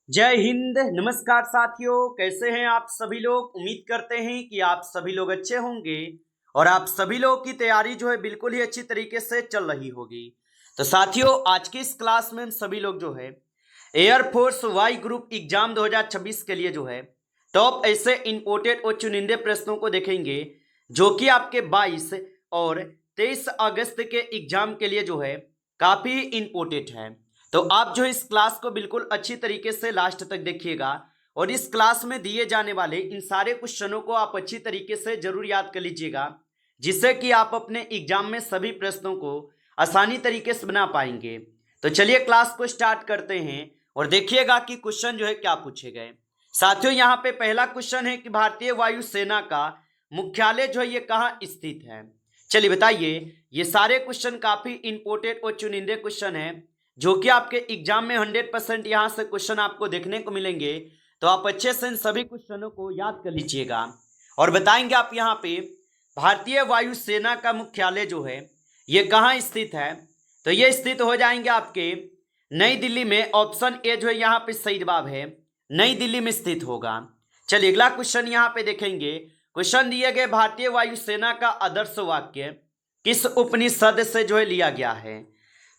जय हिंद। नमस्कार साथियों, कैसे हैं आप सभी लोग। उम्मीद करते हैं कि आप सभी लोग अच्छे होंगे और आप सभी लोगों की तैयारी जो है बिल्कुल ही अच्छी तरीके से चल रही होगी। तो साथियों, आज की इस क्लास में हम सभी लोग जो है एयरफोर्स वाई ग्रुप एग्जाम 2026 के लिए जो है टॉप ऐसे इंपोर्टेड और चुनिंदे प्रश्नों को देखेंगे जो कि आपके 22 और 23 अगस्त के एग्जाम के लिए जो है काफी इंपोर्टेंट है। तो आप जो इस क्लास को बिल्कुल अच्छी तरीके से लास्ट तक देखिएगा और इस क्लास में दिए जाने वाले इन सारे क्वेश्चनों को आप अच्छी तरीके से जरूर याद कर लीजिएगा, जिससे कि आप अपने एग्जाम में सभी प्रश्नों को आसानी तरीके से बना पाएंगे। तो चलिए क्लास को स्टार्ट करते हैं और देखिएगा कि क्वेश्चन जो है क्या पूछे गए। साथियों, यहाँ पे पहला क्वेश्चन है कि भारतीय वायुसेना का मुख्यालय जो है ये कहाँ स्थित है। चलिए बताइए। ये सारे क्वेश्चन काफी इंपोर्टेंट और चुनिंदे क्वेश्चन है जो कि आपके एग्जाम में 100% यहाँ से क्वेश्चन आपको देखने को मिलेंगे। तो आप अच्छे से इन सभी क्वेश्चनों को याद कर लीजिएगा और बताएंगे आप यहाँ पे भारतीय वायुसेना का मुख्यालय जो है ये कहाँ स्थित है। तो ये स्थित हो जाएंगे आपके नई दिल्ली में। ऑप्शन ए जो है यहाँ पे सही जवाब है, नई दिल्ली में स्थित होगा। चलिए अगला क्वेश्चन यहाँ पे देखेंगे। क्वेश्चन दिए गए भारतीय वायुसेना का आदर्श वाक्य किस उपनिषद से जो है लिया गया है।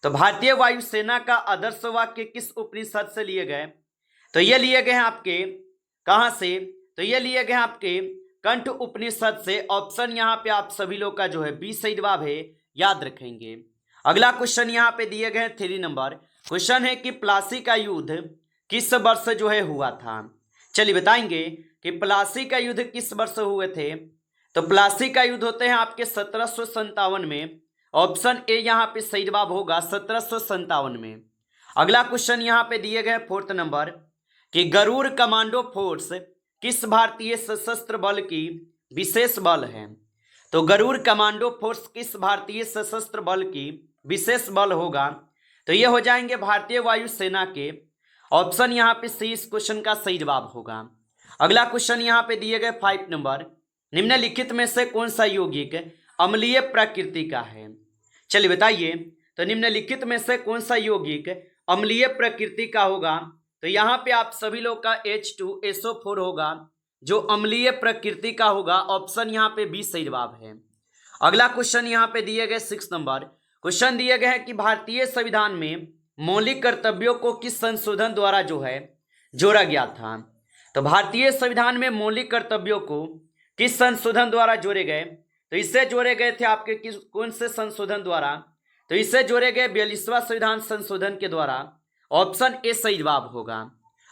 तो भारतीय वायुसेना का आदर्श वाक्य किस उपनिषद से लिए गए। तो ये लिए गए हैं आपके कहां से। तो ये लिए गए हैं आपके कंठ उपनिषद से। ऑप्शन यहाँ पे आप सभी लोग का जो है बी सही जवाब है, याद रखेंगे। अगला क्वेश्चन यहाँ पे दिए गए 3 नंबर क्वेश्चन है कि प्लासी का युद्ध किस वर्ष जो है हुआ था। चलिए बताएंगे कि प्लासी का युद्ध किस वर्ष हुए थे। तो प्लासी का युद्ध होते हैं आपके 1757 में। ऑप्शन ए यहाँ पे सही जवाब होगा 1757 में। अगला क्वेश्चन यहाँ पे दिए गए 4th नंबर कि गरुड़ कमांडो फोर्स किस भारतीय सशस्त्र बल की विशेष बल है। तो गरुड़ कमांडो फोर्स किस भारतीय सशस्त्र बल की विशेष बल होगा। तो ये हो जाएंगे भारतीय वायुसेना के। ऑप्शन यहाँ पे सी इस क्वेश्चन का सही जवाब होगा। अगला क्वेश्चन यहाँ पे दिए गए 5 नंबर निम्नलिखित में से कौन सा यौगिक अम्लीय प्रकृति का है। चलिए बताइए। तो निम्नलिखित में से कौन सा यौगिक अम्लीय प्रकृति का होगा। तो यहाँ पे आप सभी लोग का H2SO4 होगा जो अम्लीय प्रकृति का होगा। ऑप्शन यहाँ पे बी सही जवाब है। अगला क्वेश्चन यहाँ पे दिए गए 6 नंबर क्वेश्चन दिए गए हैं कि भारतीय संविधान में मौलिक कर्तव्यों को किस संशोधन द्वारा जो है जोड़ा गया था। तो भारतीय संविधान में मौलिक कर्तव्यों को किस संशोधन द्वारा जोड़े गए। तो इससे जोड़े गए थे आपके किस कौन से संशोधन द्वारा। तो इससे जोड़े गए 42वां संविधान संशोधन के द्वारा। ऑप्शन ए सही जवाब होगा।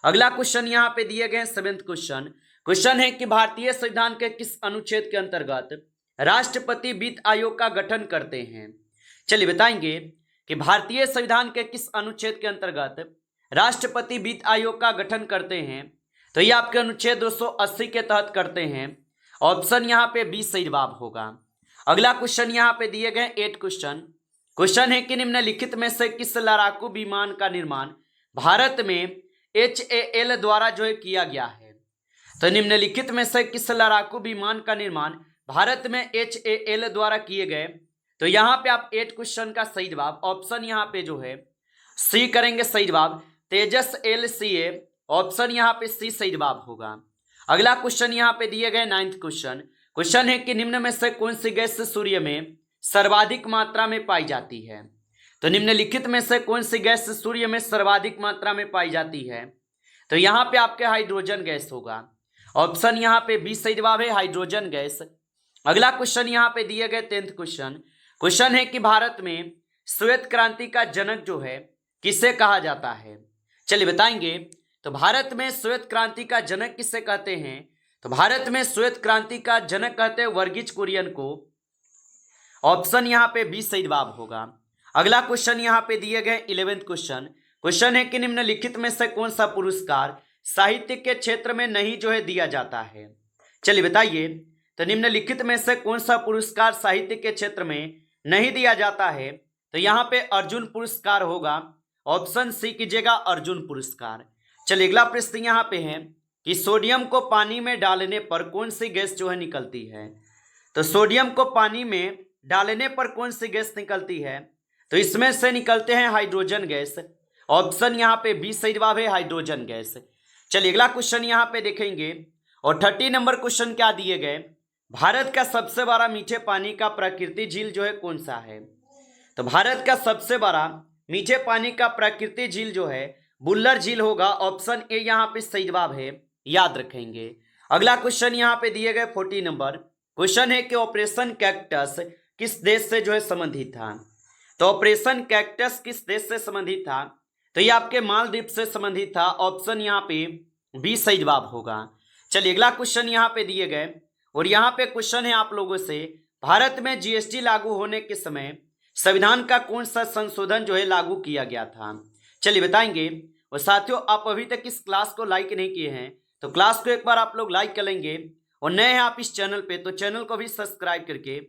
अगला क्वेश्चन यहाँ पे दिए गए 7th क्वेश्चन है कि भारतीय संविधान के किस अनुच्छेद के अंतर्गत राष्ट्रपति वित्त आयोग का गठन करते हैं। चलिए बताएंगे कि भारतीय संविधान के किस अनुच्छेद के अंतर्गत राष्ट्रपति वित्त आयोग का गठन करते हैं। तो ये आपके अनुच्छेद 280 के तहत करते हैं। ऑप्शन यहाँ पे बी सही जवाब होगा। अगला क्वेश्चन यहाँ पे दिए गए 8 क्वेश्चन है कि निम्नलिखित में से किस लड़ाकू विमान का निर्माण भारत में HAL द्वारा जो है किया गया है। तो निम्नलिखित में से किस लड़ाकू विमान का निर्माण भारत में HAL द्वारा किए गए। तो यहाँ पे आप 8 क्वेश्चन का सही जवाब ऑप्शन यहाँ पे जो है सी करेंगे सही जवाब, तेजस LCA। ऑप्शन यहाँ पे सी सही जवाब होगा। अगला क्वेश्चन यहाँ पे दिए गए 9th क्वेश्चन है कि निम्न में से कौन सी गैस सूर्य में सर्वाधिक मात्रा में पाई जाती है। तो निम्नलिखित में से कौन सी गैस सूर्य में सर्वाधिक मात्रा में पाई जाती है। तो यहाँ पे आपके हाइड्रोजन गैस होगा। ऑप्शन यहाँ पे बी सही जवाब है, हाइड्रोजन गैस। अगला क्वेश्चन यहाँ पे दिए गए 10th क्वेश्चन है कि भारत में श्वेत क्रांति का जनक जो है किसे कहा जाता है। चलिए बताएंगे। तो भारत में श्वेत क्रांति का जनक किसे कहते हैं। तो भारत में श्वेत क्रांति का जनक कहते हैं वर्गीज कुरियन को। ऑप्शन यहाँ पे बी सही जवाब होगा। अगला क्वेश्चन यहाँ पे दिए गए 11th क्वेश्चन है कि निम्नलिखित में से कौन सा पुरस्कार साहित्य के क्षेत्र में नहीं जो है दिया जाता है। चलिए बताइए। तो निम्नलिखित में से कौन सा पुरस्कार साहित्य के क्षेत्र में नहीं दिया जाता है। तो यहाँ पे अर्जुन पुरस्कार होगा। ऑप्शन सी कीजिएगा, अर्जुन पुरस्कार। चलिए अगला प्रश्न यहाँ पे है कि सोडियम को पानी में डालने पर कौन सी गैस जो है निकलती है। तो सोडियम को पानी में डालने पर कौन सी गैस निकलती है। तो इसमें से निकलते हैं हाइड्रोजन गैस। ऑप्शन यहाँ पे बी सही जवाब है, हाइड्रोजन गैस। चलिए अगला क्वेश्चन यहाँ पे देखेंगे और 30 नंबर क्वेश्चन क्या दिए गए, भारत का सबसे बड़ा मीठे पानी का प्राकृतिक झील जो है कौन सा है। तो भारत का सबसे बड़ा मीठे पानी का प्राकृतिक झील जो है बुल्लर झील होगा, ऑप्शन ए यहाँ पे सही जवाब है, याद रखेंगे। अगला क्वेश्चन यहाँ पे दिए गए 40 नंबर क्वेश्चन है कि ऑपरेशन कैक्टस किस देश से जो है संबंधित था। तो ऑपरेशन कैक्टस किस देश से संबंधित था, तो ये आपके मालदीव से संबंधित था, ऑप्शन यहाँ पे बी सही जवाब होगा। चलिए अगला क्वेश्चन यहाँ पे दिए गए और यहाँ पे क्वेश्चन है आप लोगों से, भारत में जीएसटी लागू होने के समय संविधान का कौन सा संशोधन जो है लागू किया गया था। चलिए बताएंगे। और साथियों आप अभी तक इस क्लास को लाइक नहीं किए हैं तो क्लास को एक बार आप लोग लाइक कर लेंगे, और नए हैं आप इस चैनल पे तो चैनल को भी सब्सक्राइब करके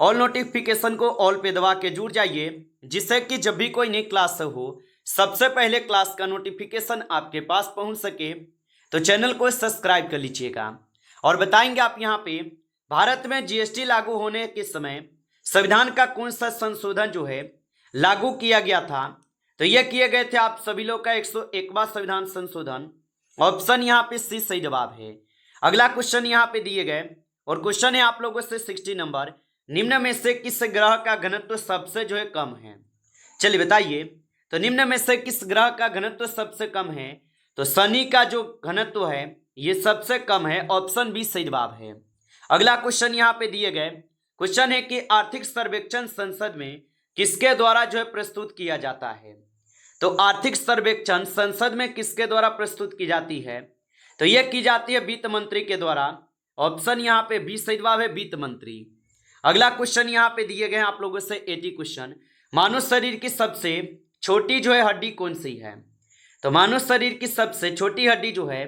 ऑल नोटिफिकेशन को ऑल पे दबा के जुड़ जाइए, जिससे कि जब भी कोई नई क्लास हो सबसे पहले क्लास का नोटिफिकेशन आपके पास पहुंच सके। तो चैनल को सब्सक्राइब कर लीजिएगा। और बताएंगे आप यहाँ पे, भारत में जीएसटी लागू होने के समय संविधान का कौन सा संशोधन जो है लागू किया गया था। तो यह किए गए थे आप सभी लोग का 101वां संविधान संशोधन, ऑप्शन यहाँ पे सी सही जवाब है। अगला क्वेश्चन यहाँ पे दिए गए और क्वेश्चन है आप लोगों से 60 नंबर, निम्न में से किस ग्रह का घनत्व सबसे जो है कम है। चलिए बताइए। तो निम्न में से किस ग्रह का घनत्व सबसे कम है, तो शनि का जो घनत्व है ये सबसे कम है, ऑप्शन बी सही जवाब है। अगला क्वेश्चन यहाँ पे दिए गए क्वेश्चन है कि आर्थिक सर्वेक्षण संसद में किसके द्वारा जो है प्रस्तुत किया जाता है। तो आर्थिक सर्वेक्षण संसद में किसके द्वारा प्रस्तुत की जाती है, तो यह की जाती है वित्त मंत्री के द्वारा, ऑप्शन यहाँ पे बी सही जवाब है, वित्त मंत्री। अगला क्वेश्चन यहाँ पे दिए गए हैं आप लोगों से 80 क्वेश्चन, मानव शरीर की सबसे छोटी जो है हड्डी कौन सी है। तो मानव शरीर की सबसे छोटी हड्डी जो है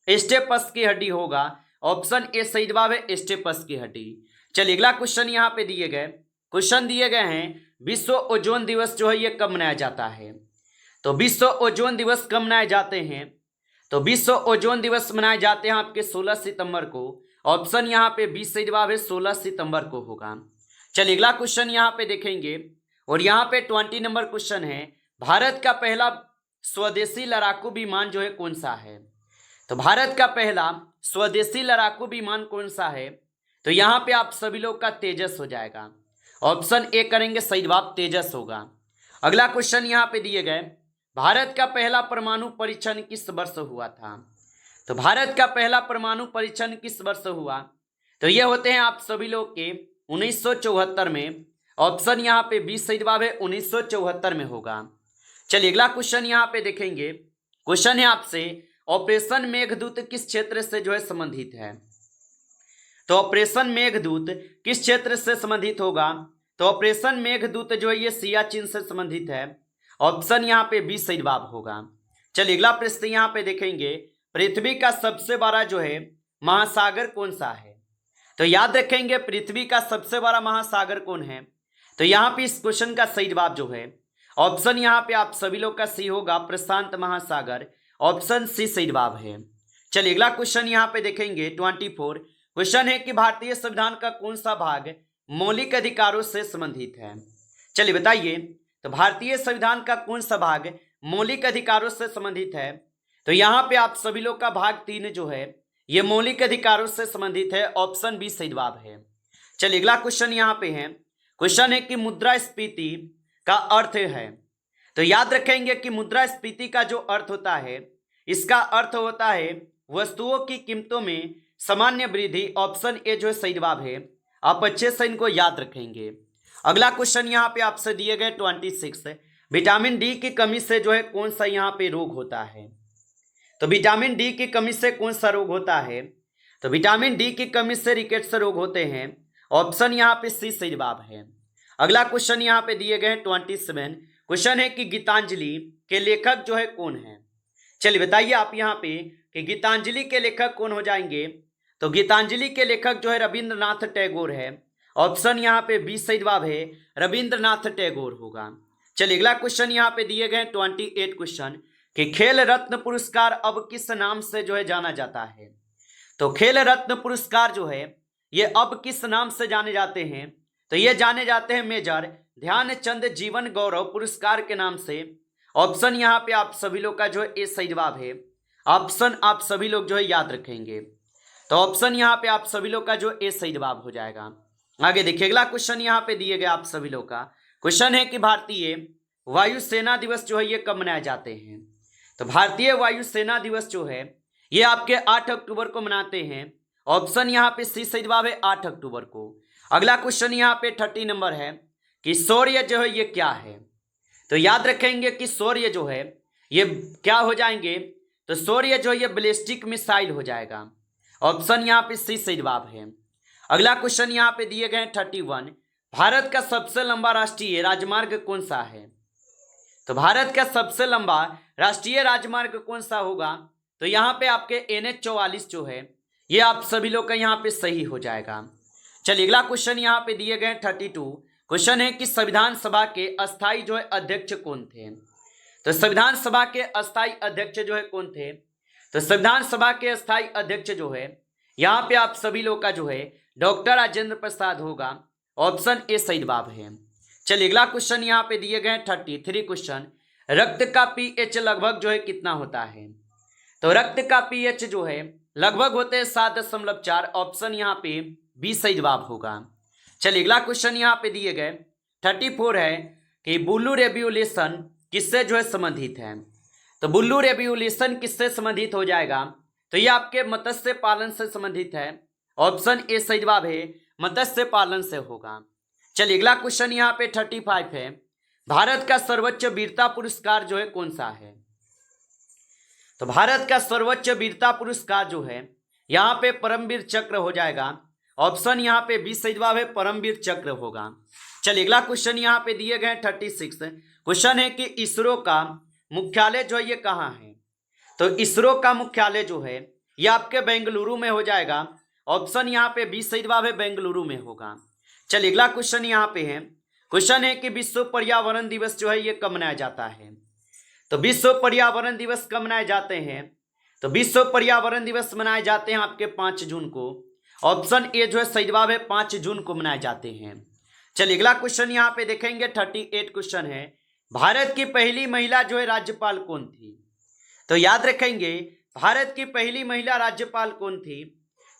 स्टेपस की हड्डी होगा, ऑप्शन ए सही जवाब है, स्टेपस की हड्डी। चलिए अगला क्वेश्चन यहाँ पे दिए गए क्वेश्चन दिए गए हैं, विश्व ओजोन दिवस जो है ये कब मनाया जाता है। तो विश्व ओजोन दिवस कब मनाए जाते हैं, तो विश्व ओजोन दिवस मनाए जाते हैं आपके 16 सितंबर को, ऑप्शन यहाँ पे बी सही जवाब है, 16 सितंबर को होगा। चलिए अगला क्वेश्चन यहाँ पे देखेंगे और यहाँ पे 20 नंबर क्वेश्चन है, भारत का पहला स्वदेशी लड़ाकू विमान जो है कौन सा है। तो भारत का पहला स्वदेशी लड़ाकू विमान कौन सा है, तो यहाँ पे आप सभी लोग का तेजस हो जाएगा, ऑप्शन ए करेंगे, सही जवाब तेजस होगा। अगला क्वेश्चन यहाँ पे दिए गए, भारत का पहला परमाणु परीक्षण किस वर्ष हुआ था। तो भारत का पहला परमाणु परीक्षण किस वर्ष हुआ, तो ये होते हैं आप सभी लोग के 1974 में, ऑप्शन यहाँ पे बी सही जवाब है, 1974 में होगा। चलिए अगला क्वेश्चन यहाँ पे देखेंगे, क्वेश्चन है आपसे, ऑपरेशन मेघदूत किस क्षेत्र से जो है संबंधित है। तो ऑपरेशन मेघदूत किस क्षेत्र से संबंधित होगा, तो ऑपरेशन मेघदूत जो है ये सियाचिन से संबंधित है, ऑप्शन यहाँ पे बी सही जवाब होगा। चलिए अगला प्रश्न यहाँ पे देखेंगे, पृथ्वी का सबसे बड़ा जो है महासागर कौन सा है। तो याद रखेंगे पृथ्वी का सबसे बड़ा महासागर कौन है, तो यहाँ पे इस क्वेश्चन का सही जवाब जो है ऑप्शन यहाँ पे आप सभी लोग का सी होगा, प्रशांत महासागर, ऑप्शन सी सही जवाब है। चलिए अगला क्वेश्चन यहाँ पे देखेंगे 24 क्वेश्चन है कि भारतीय संविधान का कौन सा भाग मौलिक अधिकारों से संबंधित है। चलिए बताइए। तो भारतीय संविधान का कौन सा भाग मौलिक अधिकारों से संबंधित है, तो यहाँ पे आप सभी लोग का भाग 3 जो है ये मौलिक अधिकारों से संबंधित है, ऑप्शन बी सही जवाब है। चलिए अगला क्वेश्चन यहाँ पे है, क्वेश्चन है कि मुद्रास्फीति का अर्थ है। तो याद रखेंगे कि मुद्रास्फीति का जो अर्थ होता है, इसका अर्थ होता है वस्तुओं की कीमतों में सामान्य वृद्धि, ऑप्शन ए जो है सही जवाब है, आप अच्छे से इनको याद रखेंगे। अगला क्वेश्चन यहाँ पे आपसे दिए गए 26 विटामिन डी की कमी से जो है कौन सा यहाँ पे रोग होता है। तो विटामिन डी की कमी से कौन सा रोग होता है, तो विटामिन डी की कमी से रिकेट्स रोग होते हैं, ऑप्शन यहाँ पे सी सही जवाब है। अगला क्वेश्चन यहाँ पे दिए गए 27 क्वेश्चन है कि गीतांजलि के लेखक जो है कौन है। चलिए बताइए आप यहाँ पे कि गीतांजलि के लेखक कौन हो जाएंगे। तो गीतांजलि के लेखक जो है रविंद्रनाथ टैगोर है, ऑप्शन यहाँ पे बी सही जवाब है, रविंद्रनाथ टैगोर होगा। चलिए अगला क्वेश्चन यहाँ पे दिए गए 28 क्वेश्चन कि खेल रत्न पुरस्कार अब किस नाम से जो है जाना जाता है। तो खेल रत्न पुरस्कार जो है ये अब किस नाम से जाने जाते हैं, तो ये जाने जाते हैं मेजर ध्यानचंद जीवन गौरव पुरस्कार के नाम से, ऑप्शन यहाँ पे आप सभी लोग का जो है ए सही जवाब है। ऑप्शन आप सभी लोग जो है याद रखेंगे, तो ऑप्शन यहाँ पे आप सभी लोग का जो ए सही जवाब हो जाएगा। आगे देखिए अगला क्वेश्चन यहाँ पे दिए गए आप सभी लोग का क्वेश्चन है कि भारतीय वायुसेना दिवस जो है ये कब मनाए जाते हैं। तो भारतीय वायुसेना दिवस जो है ये आपके 8 अक्टूबर को मनाते हैं। ऑप्शन यहाँ पे सी सही जवाब है 8 अक्टूबर को। अगला क्वेश्चन यहाँ पे 30 नंबर है कि शौर्य जो है ये क्या है। तो याद रखेंगे कि शौर्य जो है ये क्या हो जाएंगे, तो शौर्य जो है ये बैलिस्टिक मिसाइल हो जाएगा। ऑप्शन यहाँ पे सी सही जवाब है। अगला क्वेश्चन यहाँ पे दिए गए 31, भारत का सबसे लंबा राष्ट्रीय राजमार्ग कौन सा है। तो भारत का सबसे लंबा राष्ट्रीय राजमार्ग कौन सा होगा, तो यहाँ पे आपके NH-44 जो है ये आप सभी लोग का यहाँ पे सही हो जाएगा। चलिए अगला क्वेश्चन यहाँ पे दिए गए 32, क्वेश्चन है कि संविधान सभा के अस्थाई जो है अध्यक्ष कौन थे। तो संविधान सभा के अस्थाई अध्यक्ष जो है कौन थे, तो संविधान सभा के अस्थाई अध्यक्ष जो है यहाँ पे आप सभी लोग का जो है डॉक्टर राजेंद्र प्रसाद होगा। ऑप्शन ए सही जवाब है। चलिए अगला क्वेश्चन यहाँ पे दिए गए 33 क्वेश्चन, रक्त का पीएच लगभग जो है कितना होता है। तो रक्त का पीएच जो है लगभग होते हैं 7.4। ऑप्शन यहाँ पे बी सही जवाब होगा। चलिए अगला क्वेश्चन यहाँ पे दिए गए 34 है कि बुल्लू रेवोल्यूशन किससे जो है संबंधित है। तो बुल्लू रेवोल्यूशन किससे संबंधित हो जाएगा, तो ये आपके मत्स्य पालन से संबंधित है। ऑप्शन ए सही जवाब है, मत्स्य पालन से होगा। चलिए अगला क्वेश्चन यहाँ पे 35 है, भारत का सर्वोच्च वीरता पुरस्कार जो है कौन सा है। तो भारत का सर्वोच्च वीरता पुरस्कार जो है यहाँ पे परमवीर चक्र हो जाएगा। ऑप्शन यहाँ पे बी सही जवाब है, परमवीर चक्र होगा। चलिए अगला क्वेश्चन यहाँ पे दिए गए 36, क्वेश्चन है कि इसरो का मुख्यालय जो है ये कहाँ है। तो इसरो का मुख्यालय जो है ये आपके बेंगलुरु में हो जाएगा। ऑप्शन यहाँ पे बी सही जवाब है, बेंगलुरु में होगा। चलिए अगला क्वेश्चन यहाँ पे है, क्वेश्चन है कि विश्व पर्यावरण दिवस जो है ये कब मनाया जाता है। तो विश्व पर्यावरण दिवस कब मनाए जाते हैं, तो विश्व पर्यावरण दिवस मनाए जाते हैं आपके 5 जून को। ऑप्शन ए जो है सही जवाब है, 5 जून को मनाए जाते हैं। चलिए अगला क्वेश्चन यहाँ पे देखेंगे 38 क्वेश्चन है, भारत की पहली महिला जो है राज्यपाल कौन थी। तो याद रखेंगे भारत की पहली महिला राज्यपाल कौन थी।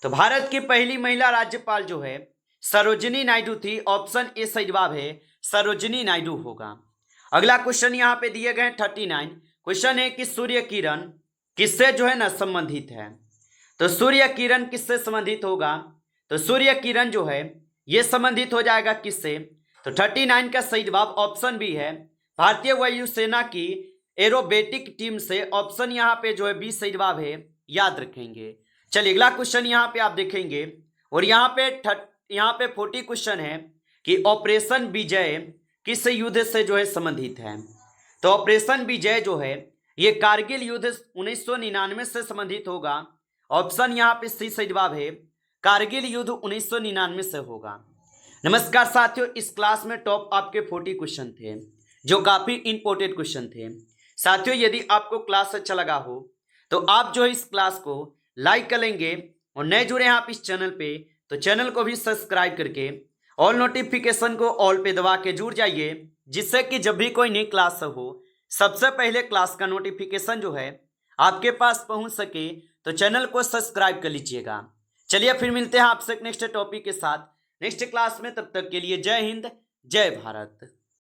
तो भारत की पहली महिला राज्यपाल जो है सरोजिनी नायडू थी। ऑप्शन ए सही जवाब है, सरोजिनी नायडू होगा। अगला क्वेश्चन यहाँ पे दिए गए 39, क्वेश्चन है कि सूर्य किरण किससे जो है ना संबंधित है। तो सूर्य किरण किससे संबंधित होगा, तो सूर्य किरण जो है ये संबंधित हो जाएगा किससे। तो 39 का सही जवाब ऑप्शन बी है, भारतीय वायुसेना की एरोबेटिक टीम से। ऑप्शन यहाँ पे जो है बी सही जवाब है, याद रखेंगे। चलिए अगला क्वेश्चन यहाँ पे आप देखेंगे और यहाँ पे 40 क्वेश्चन है कि ऑपरेशन विजय किस युद्ध से जो है संबंधित है। तो ऑपरेशन विजय जो है ये कारगिल युद्ध 1999 से संबंधित होगा। ऑप्शन यहाँ पे सी सही जवाब है, कारगिल युद्ध 1999 से होगा। नमस्कार साथियों, इस क्लास में टॉप आपके 40 क्वेश्चन थे जो काफी इंपॉर्टेंट क्वेश्चन थे। साथियों यदि आपको क्लास अच्छा लगा हो तो आप जो है इस क्लास को लाइक करेंगे और नए जुड़े हैं आप इस चैनल पे तो चैनल को भी सब्सक्राइब करके ऑल नोटिफिकेशन को ऑल पे दबा के जुड़ जाइए, जिससे कि जब भी कोई नई क्लास हो सबसे पहले क्लास का नोटिफिकेशन जो है आपके पास पहुंच सके। तो चैनल को सब्सक्राइब कर लीजिएगा। चलिए फिर मिलते हैं आपसे नेक्स्ट टॉपिक के साथ नेक्स्ट क्लास में, तब तक के लिए जय हिंद जय भारत।